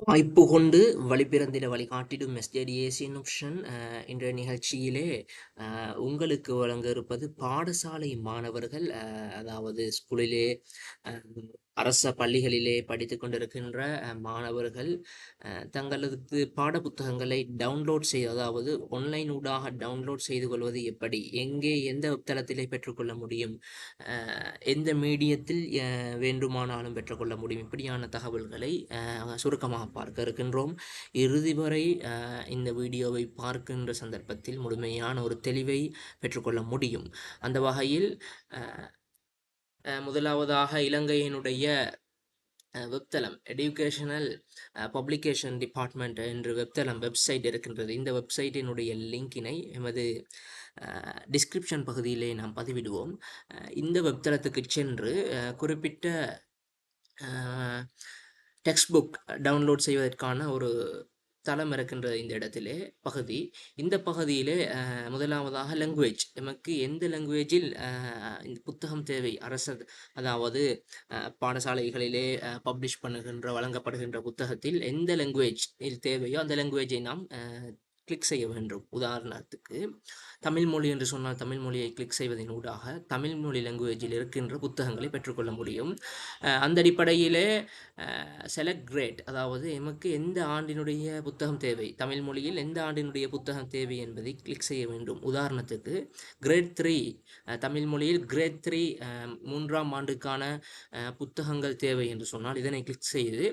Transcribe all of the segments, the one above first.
வாய்ப்பு கொண்டு வழிபிறந்திட வழிகாட்டிடும் SJD Asian option இன்றைய நிகழ்ச்சியிலே உங்களுக்கு வழங்க இருப்பது பாடசாலை மாணவர்கள், அதாவது ஸ்கூலிலே அரச பள்ளிகளிலே படித்து கொண்டிருக்கின்ற மாணவர்கள் தங்களது பாட புத்தகங்களை டவுன்லோட் செய்து, அதாவது ஆன்லைன் ஊடாக டவுன்லோட் செய்து கொள்வது எப்படி, எங்கே எந்த தளத்திலே பெற்றுக்கொள்ள முடியும், எந்த மீடியத்தில் வேண்டுமானாலும் பெற்றுக்கொள்ள முடியும், இப்படியான தகவல்களை சுருக்கமாக பார்க்க இருக்கின்றோம். இறுதி வரை இந்த வீடியோவை பார்க்கின்ற சந்தர்ப்பத்தில் முழுமையான ஒரு தெளிவை பெற்றுக்கொள்ள முடியும். அந்த வகையில் முதலாவதாக இலங்கையினுடைய வெப்தளம் எடுகேஷனல் பப்ளிகேஷன் டிபார்ட்மெண்ட் என்று வெப்சைட் இருக்கின்றது. இந்த வெப்சைட்டினுடைய லிங்கினை எமது டிஸ்கிரிப்ஷன் பகுதியிலே நாம் பதிவிடுவோம். இந்த வெப்தளத்துக்கு சென்று குறிப்பிட்ட டெக்ஸ்ட் புக் டவுன்லோட் செய்வதற்கான ஒரு தளம் இருக்கின்றது. இந்த இடத்திலே பகுதி, இந்த பகுதியிலே முதலாவதாக லாங்குவேஜ், நமக்கு எந்த லாங்குவேஜில் இந்த புத்தகம் தேவை, அரசு அதாவது பாடசாலைகளிலே பப்ளிஷ் பண்ணுகின்ற வழங்கப்படுகின்ற புத்தகத்தில் எந்த லாங்குவேஜ் தேவையோ அந்த லாங்குவேஜை நாம் கிளிக் செய்ய வேண்டும். உதாரணத்துக்கு தமிழ் மொழி என்று சொன்னால் தமிழ் மொழியை கிளிக் செய்வதன் ஊடாக தமிழ் மொழி லாங்குவேஜில் இருக்கின்ற புத்தகங்களை பெற்றுக்கொள்ள முடியும். அந்த அடிப்படையிலே செலக்ட் கிரேட், அதாவது எமக்கு எந்த ஆண்டினுடைய புத்தகம் தேவை, தமிழ் மொழியில் எந்த ஆண்டினுடைய புத்தகம் தேவை என்பதை கிளிக் செய்ய வேண்டும். உதாரணத்துக்கு கிரேட் 3 தமிழ் மொழியில் கிரேட் 3 3ஆம் ஆண்டுக்கான புத்தகங்கள் தேவை என்று சொன்னால் இதனை கிளிக் செய்து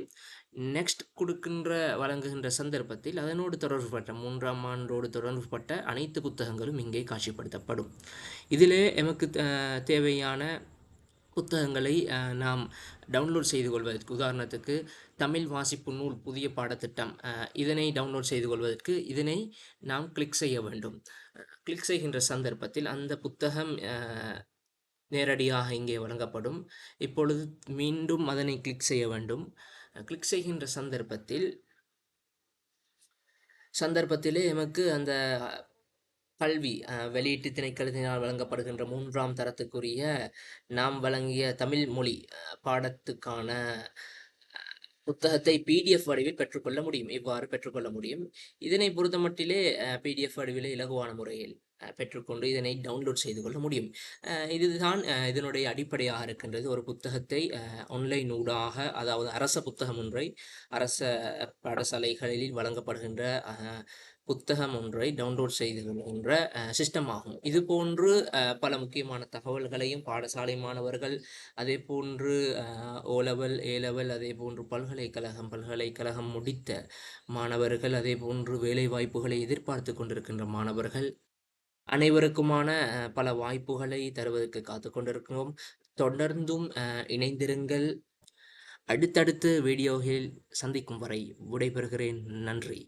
நெக்ஸ்ட் கொடுக்கின்ற வழங்குகின்ற சந்தர்ப்பத்தில் அதனோடு தொடர்புபட்ட 3ஆம் ஆண்டோடு தொடர்புபட்ட அனைத்து புத்தகங்களும் இங்கே காட்சிப்படுத்தப்படும். இதிலே எமக்கு தேவையான புத்தகங்களை நாம் டவுன்லோட் செய்து கொள்வதற்கு, உதாரணத்துக்கு தமிழ் வாசிப்பு நூல் புதிய பாடத்திட்டம், இதனை டவுன்லோட் செய்து கொள்வதற்கு இதனை நாம் கிளிக் செய்ய வேண்டும். கிளிக் செய்கின்ற சந்தர்ப்பத்தில் அந்த புத்தகம் நேரடியாக இங்கே வழங்கப்படும். இப்பொழுது மீண்டும் அதனை கிளிக் செய்ய வேண்டும். கிளிக் செய்கின்ற சந்தர்ப்பத்திலே எமக்கு அந்த கல்வி வெளியீட்டு திணைக்களத்தினால் வழங்கப்படுகின்ற 3ஆம் தரத்துக்குரிய நாம் வழங்கிய தமிழ் மொழி பாடத்துக்கான புத்தகத்தை பிடிஎஃப் வடிவில் பெற்றுக்கொள்ள முடியும். இவ்வாறு பெற்றுக்கொள்ள முடியும். இதனை பொறுத்தமட்டிலே பிடிஎஃப் வடிவிலே இலகுவான முறையில் பெற்றுக்கொண்டு இதனை டவுன்லோட் செய்து கொள்ள முடியும். இதுதான் இதனுடைய அடிப்படையாக இருக்கின்றது. ஒரு புத்தகத்தை ஆன்லைன் ஊடாக, அதாவது அரச புத்தகம் ஒன்றை, அரச பாடசாலைகளில் வழங்கப்படுகின்ற புத்தகம் ஒன்றை டவுன்லோட் செய்து கொள்கின்ற சிஸ்டம் ஆகும். இது போன்று பல முக்கியமான தகவல்களையும் பாடசாலை மாணவர்கள், அதே போன்று ஓலெவல், ஏலெவல், அதே போன்று பல்கலைக்கழகம் முடித்த மாணவர்கள், அதே போன்று வேலை வாய்ப்புகளை எதிர்பார்த்து கொண்டிருக்கின்ற மாணவர்கள் அனைவருக்குமான பல வாய்ப்புகளை தருவதற்கு காத்து கொண்டிருக்கிறோம். தொடர்ந்தும் இணைந்திருங்கள். அடுத்தடுத்த வீடியோவில் சந்திக்கும் வரை விடைபெறுகிறேன். நன்றி.